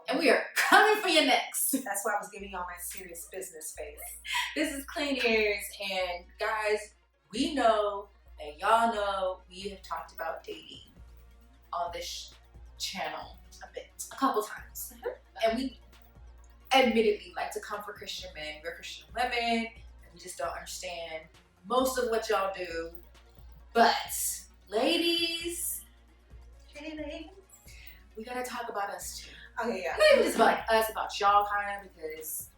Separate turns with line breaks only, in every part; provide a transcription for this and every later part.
And we are coming for you next.
That's why I was giving y'all my serious business face.
This is Clean Ears, and guys, we know that y'all know we have talked about dating on this channel a couple times. And we admittedly like to come for Christian men. We're Christian women, and we just don't understand most of what y'all do. But ladies,
Hey, ladies.
we gotta talk about us too.
Okay, yeah.
Not even just about like us, about y'all kind of, because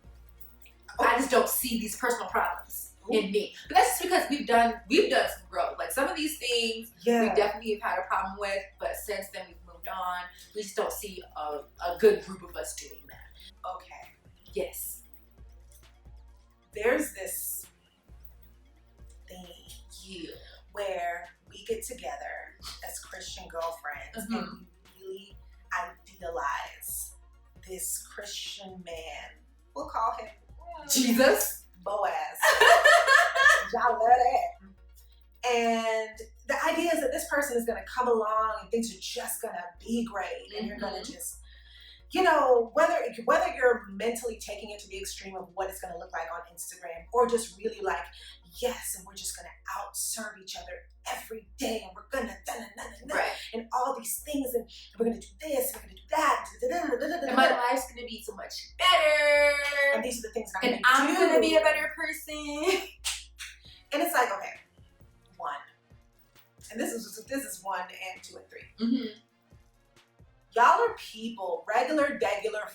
I just don't see these personal problems in me. But that's just because we've done some growth. Like some of these things we definitely have had a problem with, but since then we've moved on. We just don't see a good group of us doing that.
Okay.
Yes.
There's this thing where we get together as Christian girlfriends and we really idealize this Christian man. We'll call him
Jesus.
Boaz. Y'all love that. And the idea is that this person is going to come along and things are just going to be great. And you're going to just, you know, whether you're mentally taking it to the extreme of what it's going to look like on Instagram or just really like, yes, and we're just going to outserve each other every day and we're going to and all these things and we're going to do this, we're going to do that.
And my life's going to be so much better.
And these are the things
I'm going to be a better person.
And it's like, okay, one. And this is 1 and 2 and 3. Y'all are people, regular,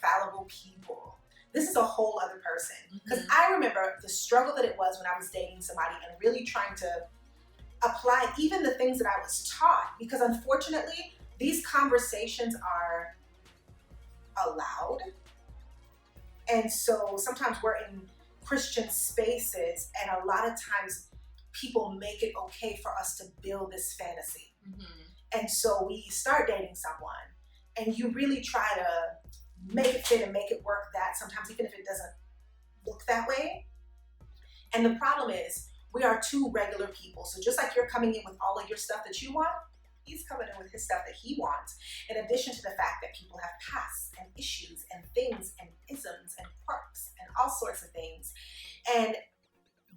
fallible people. This is a whole other person. Because I remember the struggle that it was when I was dating somebody and really trying to apply even the things that I was taught. Because unfortunately, these conversations are allowed. And so sometimes we're in Christian spaces and a lot of times people make it okay for us to build this fantasy. And so we start dating someone and you really try to make it fit and make it work that sometimes even if it doesn't look that way. And the problem is we are two regular people. So just like you're coming in with all of your stuff that you want, he's coming in with his stuff that he wants. In addition to the fact that people have pasts and issues and things and isms and quirks and all sorts of things. And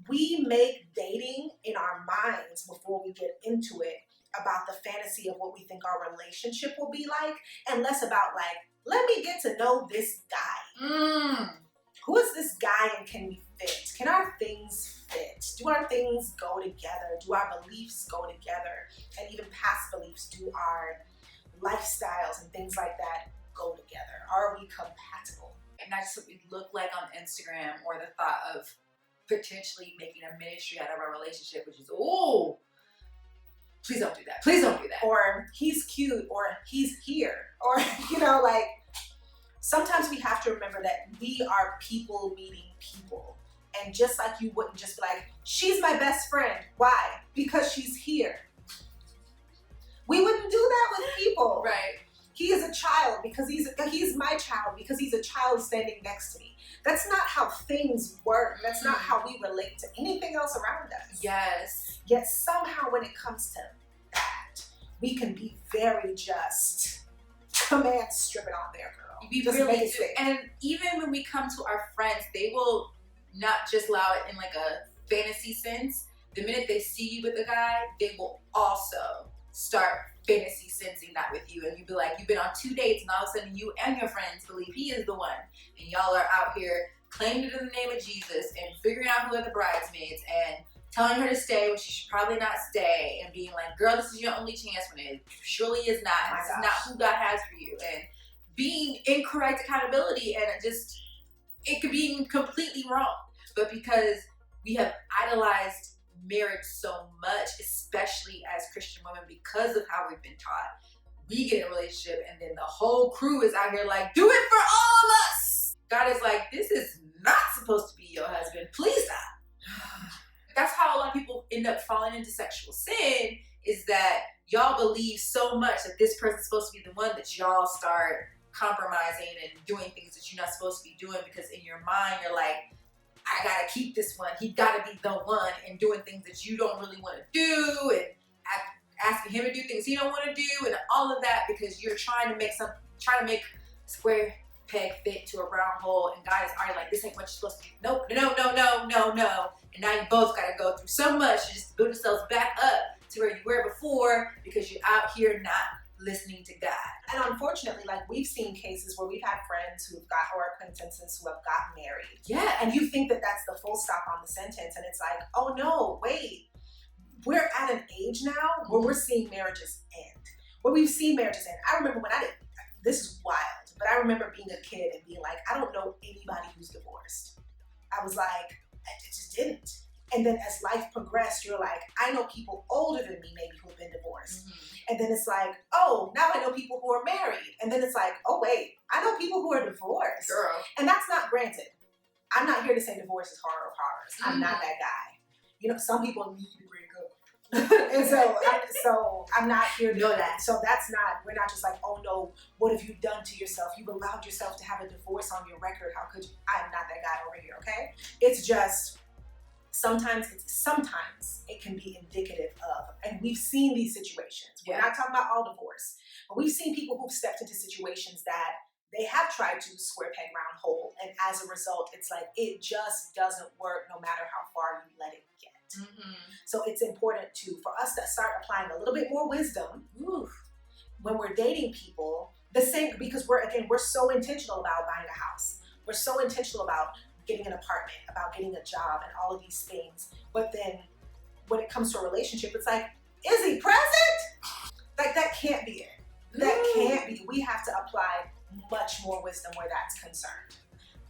we make dating in our minds before we get into it about the fantasy of what we think our relationship will be like and less about like, let me get to know this guy. Who is this guy and can we fit? Can our things fit? Do our things go together? Do our beliefs go together? And even past beliefs, do our lifestyles and things like that go together? Are we compatible?
And not just what we look like on Instagram or the thought of potentially making a ministry out of our relationship, which is, oh, please don't do that. Please don't do that.
Or he's cute, or he's here, or, you know, like, sometimes we have to remember that we are people meeting people. And just like you wouldn't just be like, she's my best friend. Why? Because she's here. We wouldn't do that with people.
Right.
He is a child because he's my child because he's a child standing next to me. That's not how things work. That's not how we relate to anything else around us.
Yes.
Yet somehow when it comes to that, we can be very just command strip it on there, girl.
We really do. And even when we come to our friends, they will not just allow it in like a fantasy sense. The minute they see you with a guy, they will also start fantasy sensing that with you. And you'd be like, you've been on 2 dates and all of a sudden you and your friends believe he is the one. And y'all are out here claiming it in the name of Jesus and figuring out who are the bridesmaids and telling her to stay when she should probably not stay and being like, girl, this is your only chance when it surely is not. This is not who God has for you. And being incorrect accountability and it could be completely wrong. But because we have idolized marriage so much, especially as Christian women, because of how we've been taught, we get in a relationship and then the whole crew is out here like, do it for all of us. God is like, this is not supposed to be your husband. Please stop. That's how a lot of people end up falling into sexual sin, is that y'all believe so much that this person's supposed to be the one that y'all start compromising and doing things that you're not supposed to be doing, because in your mind you're like, I gotta keep this one. He gotta be the one, and doing things that you don't really want to do, and asking him to do things he don't want to do, and all of that because you're trying to make square peg fit to a round hole, and God is already like, this ain't what you're supposed to do. Nope, no. And now you both got to go through so much to just build yourselves back up to where you were before because you're out here not listening to God.
And unfortunately, like we've seen cases where we've had friends who've got, or acquaintances who have gotten married.
Yeah.
And you think that that's the full stop on the sentence. And it's like, oh no, wait. We're at an age now where we're seeing marriages end. Where we've seen marriages end. I remember when this is wild, but I remember being a kid and being like, I don't know anybody who's divorced. I was like, I just didn't. And then as life progressed, you're like, I know people older than me maybe who've been divorced. And then it's like, oh, now I know people who are married. And then it's like, oh wait, I know people who are divorced.
Girl.
And that's not granted. I'm not here to say divorce is horror of horrors. I'm not that guy. You know, some people need to break up. And so I'm not here to
know that.
So that's not, we're not just like, oh no, what have you done to yourself? You've allowed yourself to have a divorce on your record. How could you? I'm not that guy over here, okay? It's just, sometimes it can be indicative of, and we've seen these situations. We're not talking about all divorce, but we've seen people who've stepped into situations that they have tried to square peg round hole, and as a result, it's like it just doesn't work no matter how far you let it get. So it's important for us to start applying a little bit more wisdom when we're dating people. The same, because we're so intentional about buying a house. We're so intentional about getting an apartment, about getting a job, and all of these things. But then when it comes to a relationship, it's like, is he present? Like that can't be it. That can't be. We have to apply much more wisdom where that's concerned.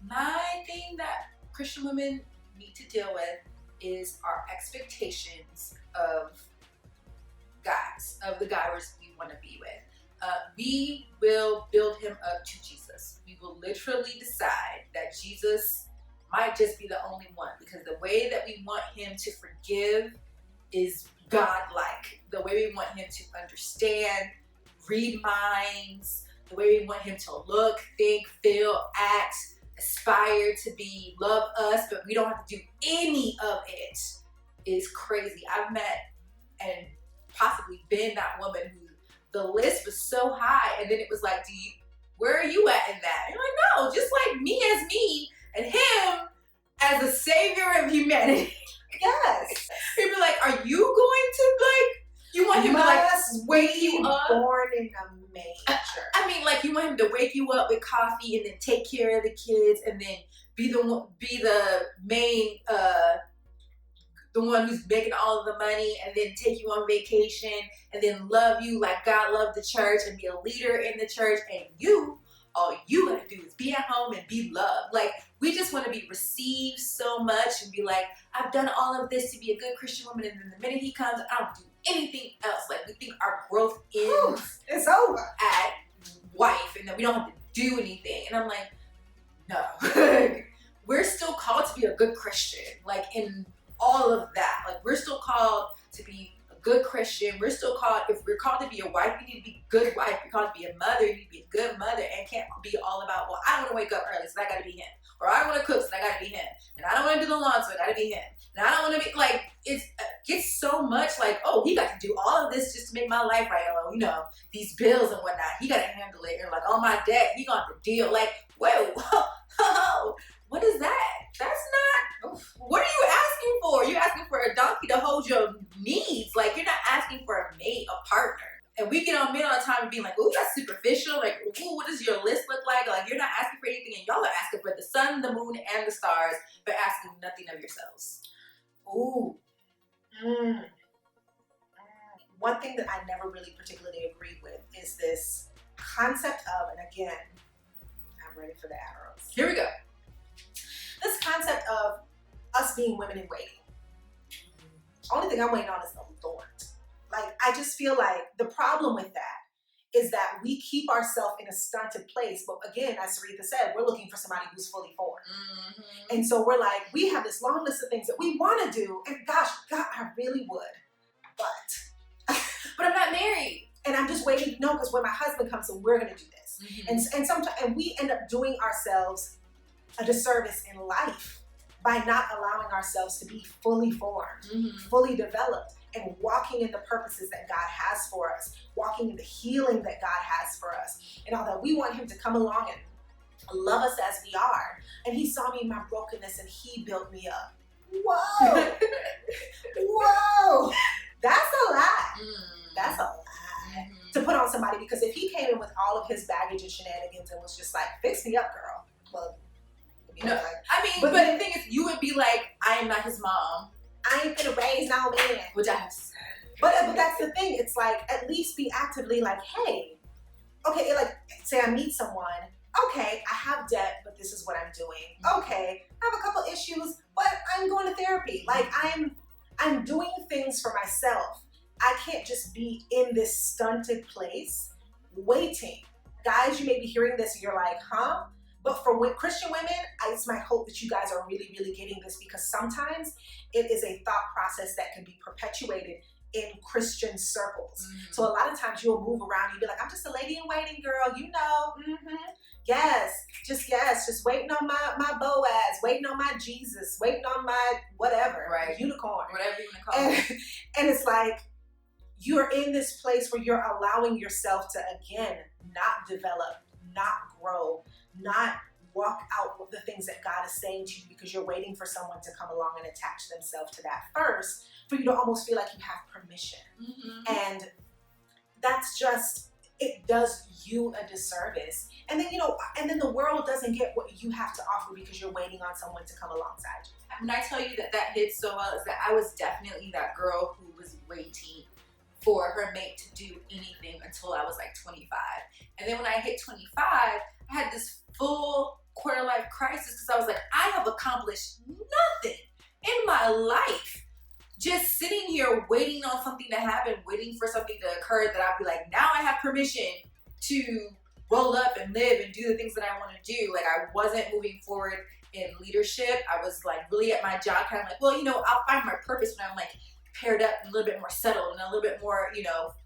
My thing that Christian women need to deal with is our expectations of guys, of the guys we want to be with. We will build him up to Jesus. We will literally decide that Jesus might just be the only one, because the way that we want him to forgive is God-like. The way we want him to understand, read minds, the way we want him to look, think, feel, act, aspire to be, love us, but we don't have to do any of it, is crazy. I've met and possibly been that woman who the list was so high, and then it was like, where are you at in that? And you're like, no, just like me as me and him as a savior of humanity.
Yes.
He'd be like, are you going to you want him to wake you up?
Born in a manger.
I mean, you want him to wake you up with coffee and then take care of the kids and then be the main, the one who's making all of the money, and then take you on vacation and then love you like God loved the church and be a leader in the church, and all you gotta do is be at home and be loved. We just want to be received so much and be like, I've done all of this to be a good Christian woman, and then the minute he comes, I don't do anything else. We think our growth ends
it's over
at wife, and that we don't have to do anything. And I'm like, no. We're still called to be a good Christian, in all of that. We're still called to be a good Christian. We're still called, if we're called to be a wife, we need to be a good wife. We're called to be a mother, you need to be a good mother, and can't be all about, well, I don't want to wake up early, so I gotta be him. Or I don't want to cook, so I gotta be him. And I don't want to do the lawn, so I gotta be him. And I don't want to be, it gets so much oh, he got to do all of this just to make my life right. These bills and whatnot, he gotta handle it. And all my debt, he gonna have to deal. Whoa, what is that? That's not, what are you asking for? You're asking for a donkey to hold your needs. You're not asking for a mate, a partner. And we get on men all the time and be like, ooh, that's superficial. Ooh, what does your list look like? You're not asking for anything, and y'all are asking for the sun, the moon, and the stars, but asking nothing of yourselves.
Ooh. One thing that I never really particularly agreed with is this concept of, and again, I'm ready for the arrows.
Here we go.
This concept of us being women in waiting. Only thing I'm waiting on is the Lord. I just feel like the problem with that is that we keep ourselves in a stunted place. But again, as Sarita said, we're looking for somebody who's fully formed. And so we're we have this long list of things that we want to do. And gosh, God, I really would. But
I'm not married.
And I'm just waiting. No, because when my husband comes, so we're going to do this. And sometimes, and we end up doing ourselves a disservice in life by not allowing ourselves to be fully formed, fully developed, and walking in the purposes that God has for us, walking in the healing that God has for us. And although we want him to come along and love us as we are. And he saw me in my brokenness and he built me up. Whoa. Whoa. That's a lot. That's a lot to put on somebody, because if he came in with all of his baggage and shenanigans and was just like, fix me up, girl. Well,
no, like, I mean, but the thing is, you would be like, I am not his mom.
I ain't gonna raise no man.
Which I have to say.
But that's the thing. It's like, at least be actively like, hey, okay, like, say I meet someone, okay, I have debt, but this is what I'm doing. Okay, I have a couple issues, but I'm going to therapy. Like, I'm doing things for myself. I can't just be in this stunted place waiting. Guys, you may be hearing this and you're like, huh? But for Christian women, it's my hope that you guys are really, really getting this, because sometimes it is a thought process that can be perpetuated in Christian circles. So a lot of times you'll move around, you'll be like, I'm just a lady in waiting, girl, you know. Yes, just waiting on my Boaz, waiting on my Jesus, waiting on my whatever,
right,
unicorn,
whatever you want to call it.
And it's like, you're in this place where you're allowing yourself to, again, not develop, not grow, not walk out with the things that God is saying to you, because you're waiting for someone to come along and attach themselves to that first, for you to almost feel like you have permission. And that's just, it does you a disservice. And then, and then the world doesn't get what you have to offer because you're waiting on someone to come alongside you.
When I tell you that hits so well, is that I was definitely that girl who was waiting for her mate to do anything until I was like 25. And then when I hit 25, I had this full quarter life crisis, because I was like, I have accomplished nothing in my life. Just sitting here waiting on something to happen, waiting for something to occur that I'd be like, now I have permission to roll up and live and do the things that I want to do. Like, I wasn't moving forward in leadership. I was like really at my job, kind of like, well, I'll find my purpose when I'm like paired up and a little bit more settled and a little bit more,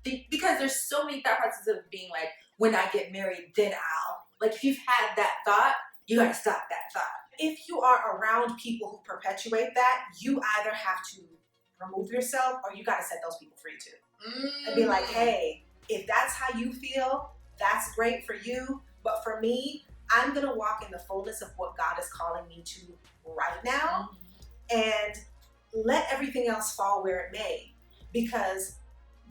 because there's so many thought processes of being like, when I get married, then I'll. Like, if you've had that thought, you gotta stop that thought.
If you are around people who perpetuate that, you either have to remove yourself or you gotta set those people free too. And be like, hey, if that's how you feel, that's great for you. But for me, I'm gonna walk in the fullness of what God is calling me to right now. And let everything else fall where it may, because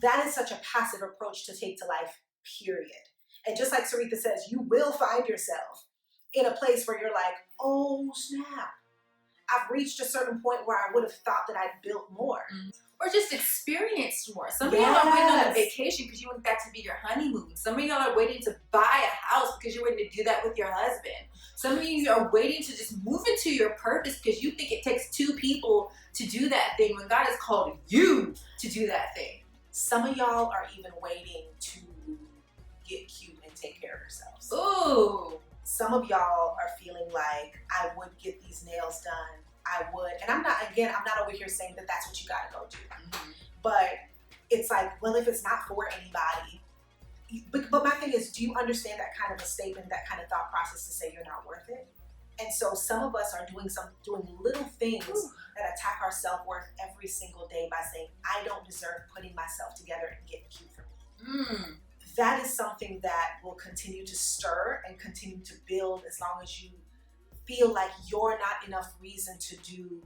that is such a passive approach to take to life, period. And just like Sarita says, you will find yourself in a place where you're like, oh snap, I've reached a certain point where I would have thought that I'd built more.
Or just experienced more. Some of y'all are waiting on a vacation because you want that to be your honeymoon. Some of y'all are waiting to buy a house because you're waiting to do that with your husband. Some of you are waiting to just move into your purpose because you think it takes two people to do that thing when God has called you to do that thing.
Some of y'all are even waiting to get cute and take care of yourselves.
Ooh.
Some of y'all are feeling like, I would get these nails done. I would. And I'm not over here saying that that's what you gotta go do. But it's like, well, if it's not for anybody. But my thing is, do you understand that kind of a statement, that kind of thought process to say you're not worth it? And so some of us are doing little things that attack our self-worth every single day by saying, I don't deserve putting myself together and getting cute for me. That is something that will continue to stir and continue to build as long as you feel like you're not enough reason to do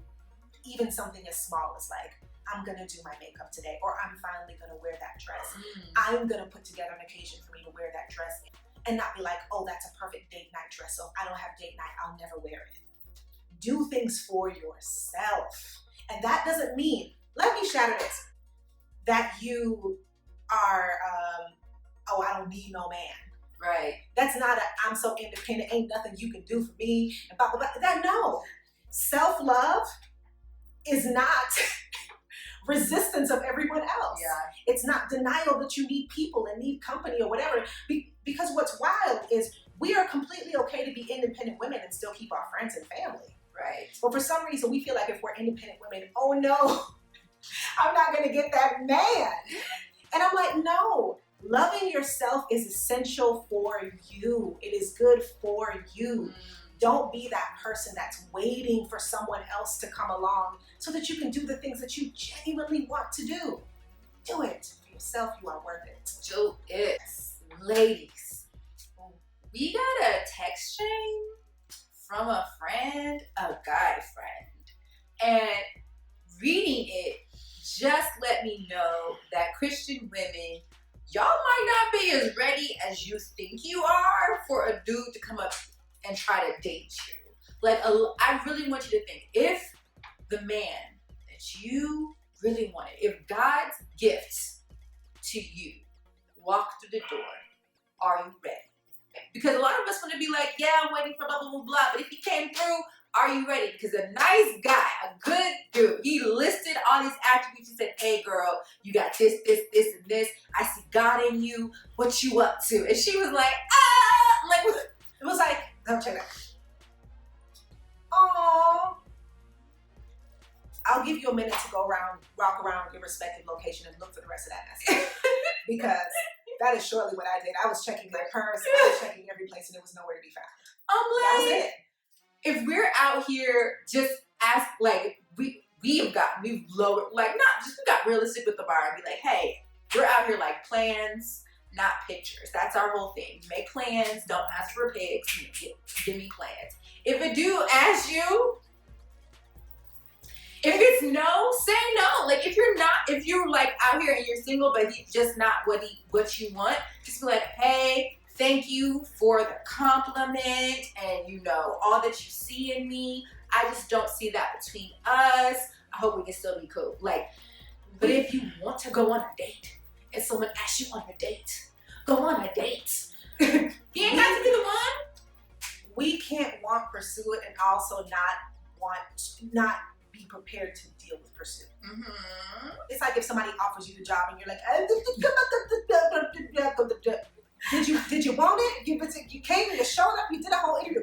even something as small as like, I'm gonna do my makeup today, or I'm finally gonna wear that dress. I'm gonna put together an occasion for me to wear that dress and not be like, oh, that's a perfect date night dress, so if I don't have date night, I'll never wear it. Do things for yourself. And that doesn't mean, let me shatter this, that you are, oh, I don't need no man.
Right.
That's not I'm so independent, ain't nothing you can do for me, and blah, blah, blah. That, no. Self-love is not resistance of everyone else.
Yeah.
It's not denial that you need people and need company or whatever. Because what's wild is we are completely okay to be independent women and still keep our friends and family.
Right.
But for some reason, we feel like if we're independent women, oh no, I'm not going to get that man. And I'm like, no. Loving yourself is essential for you. It is good for you. Don't be that person that's waiting for someone else to come along so that you can do the things that you genuinely want to do. Do it for yourself. You are worth it.
Do it. Ladies, we got a text chain from a friend, a guy friend, and reading it just let me know that Christian women, y'all might not be as ready as you think you are for a dude to come up and try to date you. Like, I really want you to think, if the man that you really wanted, if God's gift to you walked through the door, are you ready? Because a lot of us want to be like, yeah, I'm waiting for blah, blah, blah, blah. But if he came through, are you ready? Because a nice guy, a good dude, he listed all these attributes. He said, hey, girl, you got this, this, this, and this. I see God in you. What you up to? And she was like, ah. I'm like,
it was like, don't check that. Oh. I'll give you a minute to go around, walk around your respective location and look for the rest of that message. Because that is surely what I did. I was checking my purse, I was checking every place, and it was nowhere to be found. That was it.
If we're out here just ask, like, we've lowered, like, not just, we got realistic with the bar and be like, hey, we're out here like plans, not pictures. That's our whole thing. Make plans, don't ask for pics, give me plans. If a dude asks you, if it's no, say no. Like, if you're like out here and you're single, but he's just not what you want, just be like, hey, thank you for the compliment and all that you see in me. I just don't see that between us. I hope we can still be cool. Like, but if you want to go on a date and someone asks you on a date, go on a date. He ain't got to be the one.
We can't pursue it and also not be prepared to deal with pursuit. Mm-hmm. It's like if somebody offers you the job and you're like, did you want it? You came and you showed up, you did a whole interview.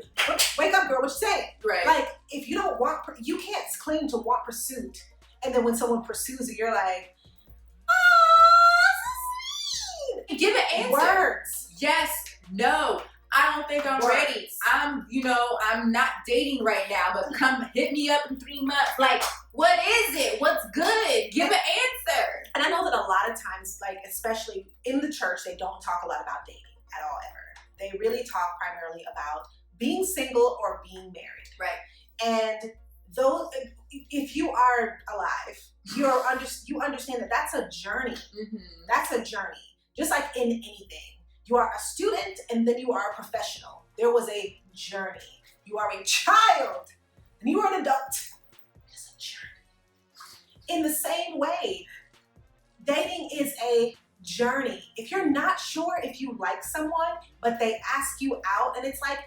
Wake up, girl, what you saying?
Right.
Like, if you don't you can't claim to want pursuit, and then when someone pursues you, you're like, oh, so sweet.
Give an answer.
Words.
Yes, no. I don't think I'm ready. I'm not dating right now, but come hit me up in 3 months. Like, what is it? What's good? Give an answer.
And I know that a lot of times, like, especially in the church, they don't talk a lot about dating at all, ever. They really talk primarily about being single or being married.
Right.
And if you are alive, you understand that that's a journey. Mm-hmm. That's a journey. Just like in anything. You are a student and then you are a professional. There was a journey. You are a child and you are an adult. It's a journey. In the same way, dating is a journey. If you're not sure if you like someone, but they ask you out and it's like,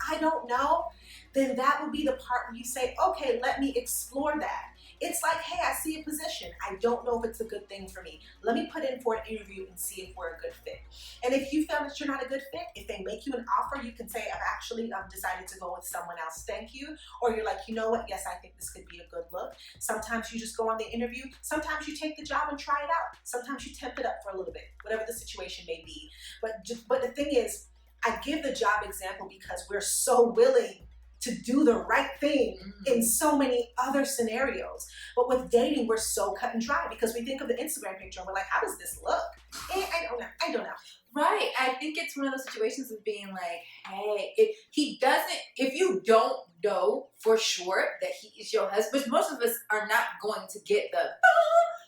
I don't know, then that would be the part where you say, okay, let me explore that. It's like, hey, I see a position. I don't know if it's a good thing for me. Let me put in for an interview and see if we're a good fit. And if you found that you're not a good fit, if they make you an offer, you can say, I've actually decided to go with someone else. Thank you. Or you're like, you know what? Yes, I think this could be a good look. Sometimes you just go on the interview. Sometimes you take the job and try it out. Sometimes you temp it up for a little bit, whatever the situation may be. But the thing is, I give the job example because we're so willing to do the right thing in so many other scenarios. But with dating, we're so cut and dry because we think of the Instagram picture and we're like, how does this look? I don't know.
Right. I think it's one of those situations of being like, hey, if you don't know for sure that he is your husband, most of us are not going to get the,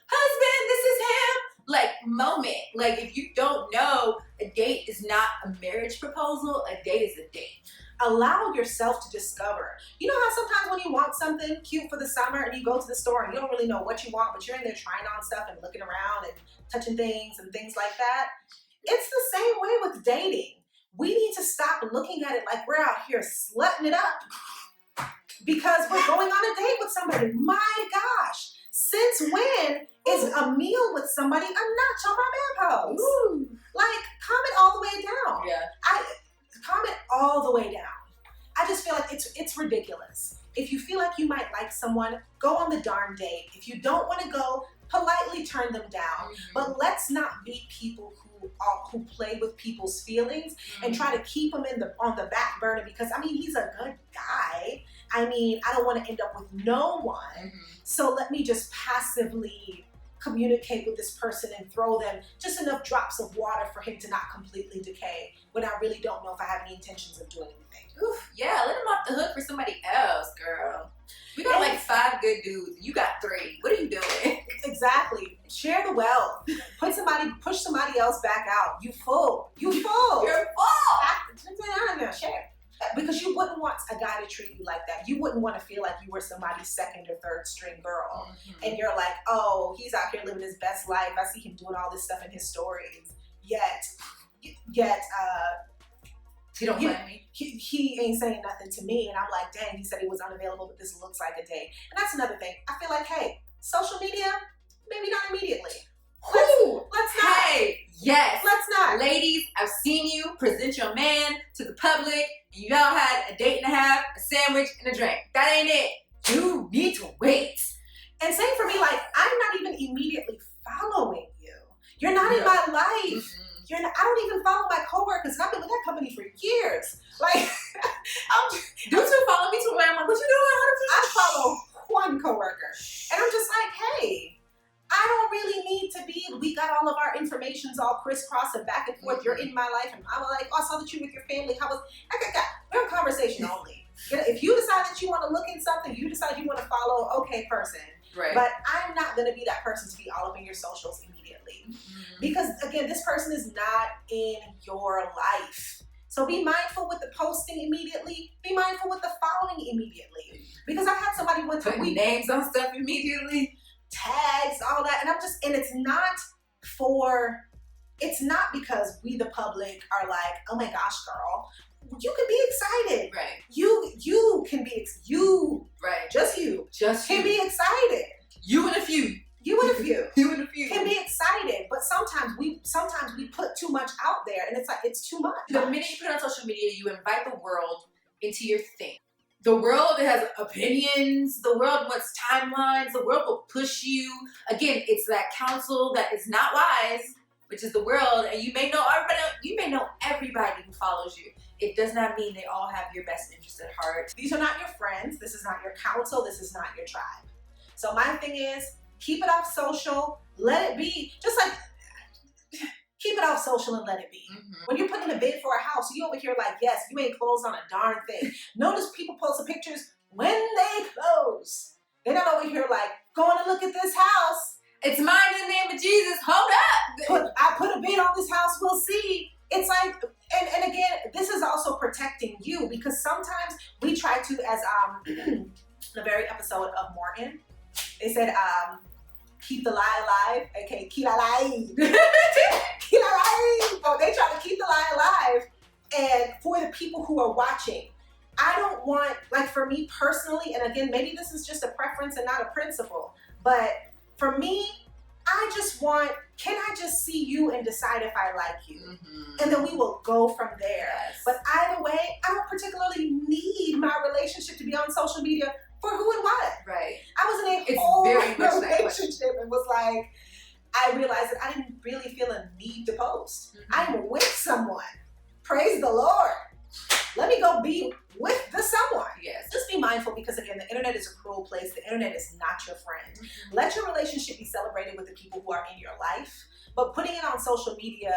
husband, this is him, like, moment. Like, if you don't know, a date is not a marriage proposal, a date is a date.
Allow yourself to discover. You know how sometimes when you want something cute for the summer and you go to the store and you don't really know what you want, but you're in there trying on stuff and looking around and touching things and things like that? It's the same way with dating. We need to stop looking at it like we're out here slutting it up because we're going on a date with somebody. My gosh, since when is a meal with somebody a notch on my man post? Ooh. Like, comment all the way down.
Yeah.
Comment all the way down. I just feel like it's ridiculous. If you feel like you might like someone, go on the darn date. If you don't want to go, politely turn them down. Mm-hmm. But let's not be people who play with people's feelings and try to keep them on the back burner because, I mean, he's a good guy. I mean, I don't want to end up with no one. Mm-hmm. So let me just passively communicate with this person and throw them just enough drops of water for him to not completely decay when I really don't know if I have any intentions of doing anything.
Oof, yeah, let him off the hook for somebody else, girl. We got like 5 good dudes. You got 3. What are you doing?
Exactly. Share the wealth. Push somebody else back out. You full. You full.
You're full.
Share. Because you wouldn't want a guy to treat you like that. You wouldn't want to feel like you were somebody's second or third string girl. And you're like, oh, he's out here living his best life. I see him doing all this stuff in his stories. Yet, he don't blame me. He ain't saying nothing to me. And I'm like, dang, he said he was unavailable, but this looks like a day. And that's another thing. I feel like, hey, social media, maybe not immediately. Let's not.
Hey, yes.
Let's not.
Ladies, I've seen you present your man to the public, and y'all had a date and a half, a sandwich, and a drink. That ain't it. You need to wait.
And same for me, like, I'm not even immediately following you. You're not in my life. I don't even follow my coworkers, and I've been with that company for years. Like,
dudes who follow me to where I'm like, what you doing?
I follow one coworker, and I'm just like, hey, I don't really need to be. We got all of our informations all crisscross and back and forth. You're in my life, and I'm like, oh, I saw that you with your family. How was? We're conversation only. If you decide that you want to look in something, you decide you want to follow. Okay, person.
Right.
But I'm not going to be that person to be all up in your socials immediately. Because, again, this person is not in your life. So be mindful with the posting immediately. Be mindful with the following immediately. Because I've had somebody one time.
Put names on stuff immediately.
Tags, all that. And it's not because we, the public, are like, oh my gosh, girl. You can be excited.
Right.
You can be,
right.
Just you. Can be excited.
You and a few.
You and a few.
You and a few.
Can be excited, but sometimes we put too much out there, and it's like, it's too much.
The minute you put it on social media, you invite the world into your thing. The world has opinions. The world wants timelines. The world will push you. Again, it's that counsel that is not wise, which is the world, and you may know everybody who follows you. It does not mean they all have your best interest at heart.
These are not your friends. This is not your counsel. This is not your tribe. So my thing is, keep it off social. Let it be. Just like, keep it off social and let it be. When you're putting a bid for a house, you over here like, yes, you ain't closed on a darn thing. Notice people posting pictures when they close. They're not over here like, going to look at this house.
It's mine in the name of Jesus. Hold up.
I put a bid on this house. We'll see. It's like, and again, this is also protecting you, because sometimes we try to, as the very episode of Morgan, they said, keep the lie alive. Okay, keep alive. Keep alive. Oh, they try to keep the lie alive. And for the people who are watching, I don't want, like, for me personally, and again, maybe this is just a preference and not a principle, but for me, I just want, can I just see you and decide if I like you? And then we will go from there.
Yes.
But either way, I don't particularly need my relationship to be on social media for who and what.
Right.
I was in a whole relationship and was like, I realized that I didn't really feel a need to post. I'm with someone. Praise the Lord. Let me go be with the someone.
Yes.
Just be mindful, because again, the internet is a cruel place. The internet is not your friend. Let your relationship be celebrated with the people who are in your life. But putting it on social media,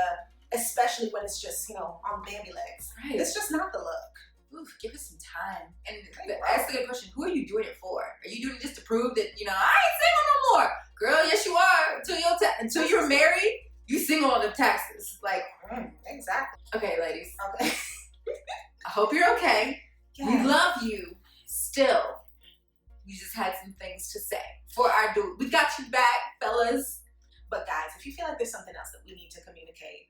especially when it's just, on Bambi legs, it's just not the look.
Oof, give it some time. And ask the good question, who are you doing it for? Are you doing it just to prove that, I ain't single no more? Girl, yes you are. Until you're married, you single on the taxes. Like,
exactly.
Okay, ladies.
Okay.
I hope you're okay.
Yes.
We love you. Still, we just had some things to say for our dude. We got you back, fellas.
But guys, if you feel like there's something else that we need to communicate,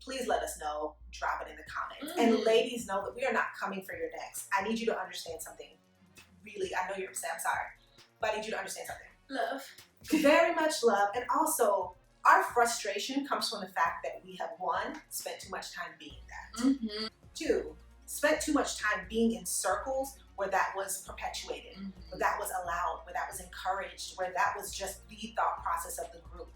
please let us know. Drop it in the comments. And ladies, know that we are not coming for your necks. I need you to understand something. Really, I know you're upset. I'm sorry. But I need you to understand something.
Love.
Very much love. And also, our frustration comes from the fact that we have, 1, spent too much time being that. 2, spent too much time being in circles where that was perpetuated, where that was allowed, where that was encouraged, where that was just the thought process of the group.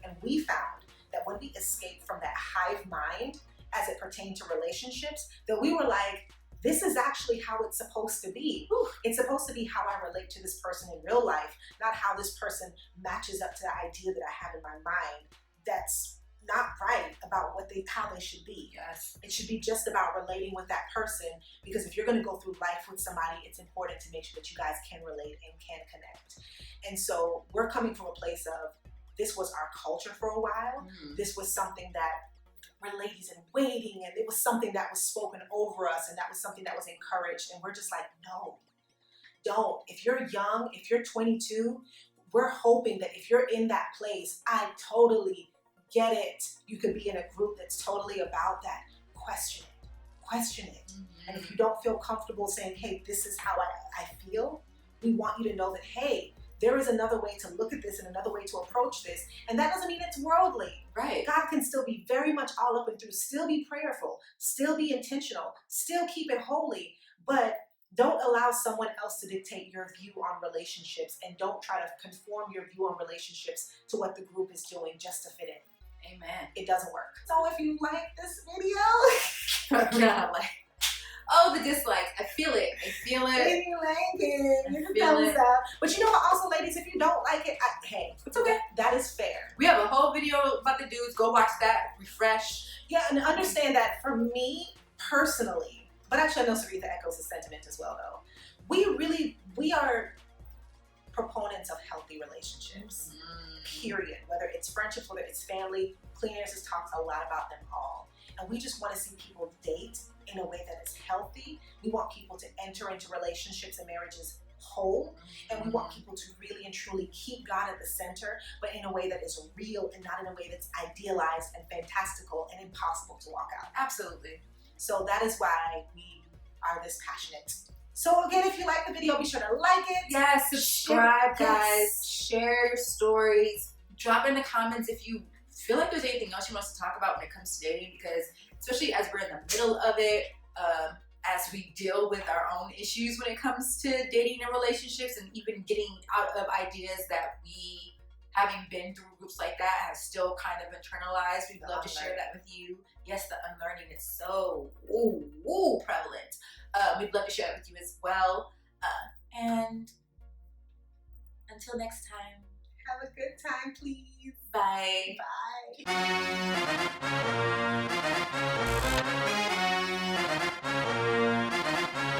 And we found that when we escaped from that hive mind as it pertained to relationships, that we were like, this is actually how it's supposed to be. Whew. It's supposed to be how I relate to this person in real life, not how this person matches up to the idea that I have in my mind that's not right about how they should be.
Yes.
It should be just about relating with that person, because if you're going to go through life with somebody, it's important to make sure that you guys can relate and can connect. And so we're coming from a place of, this was our culture for a while. This was something that we're ladies in waiting, and it was something that was spoken over us, and that was something that was encouraged. And we're just like, no, don't. If you're young, if you're 22, we're hoping that if you're in that place, I totally get it. You could be in a group that's totally about that. Question it. Question it. And if you don't feel comfortable saying, hey, this is how I feel, we want you to know that, hey, there is another way to look at this and another way to approach this. And that doesn't mean it's worldly.
Right.
God can still be very much all up and through, still be prayerful, still be intentional, still keep it holy, but don't allow someone else to dictate your view on relationships, and don't try to conform your view on relationships to what the group is doing just to fit in.
Amen.
It doesn't work. So if you like this video,
yeah, like, oh, the dislikes. I feel it. I feel it.
If you like it, give a thumbs up. But you know what, also, ladies, if you don't like it, hey,
it's okay.
That is fair.
We have a whole video about the dudes. Go watch that. Refresh.
Yeah, and understand that for me personally, but actually I know Saritha echoes the sentiment as well, though. We are proponents of healthy relationships. Period. Whether it's friendships, whether it's family, Clean Air has talked a lot about them all. And we just want to see people date in a way that is healthy. We want people to enter into relationships and marriages whole. And we want people to really and truly keep God at the center, but in a way that is real and not in a way that's idealized and fantastical and impossible to walk out.
Absolutely.
So that is why we are this passionate. So again, if you like the video, be sure to like it.
Yes, subscribe, guys.
Yes.
Share your stories. Drop in the comments if you feel like there's anything else you want us to talk about when it comes to dating, because especially as we're in the middle of it, as we deal with our own issues when it comes to dating and relationships, and even getting out of ideas that we, having been through groups like that, have still kind of internalized. We'd love to share that with you. Yes, the unlearning is so prevalent. We'd love to share it with you as well. And until next time,
have a good time, please.
Bye.
Bye.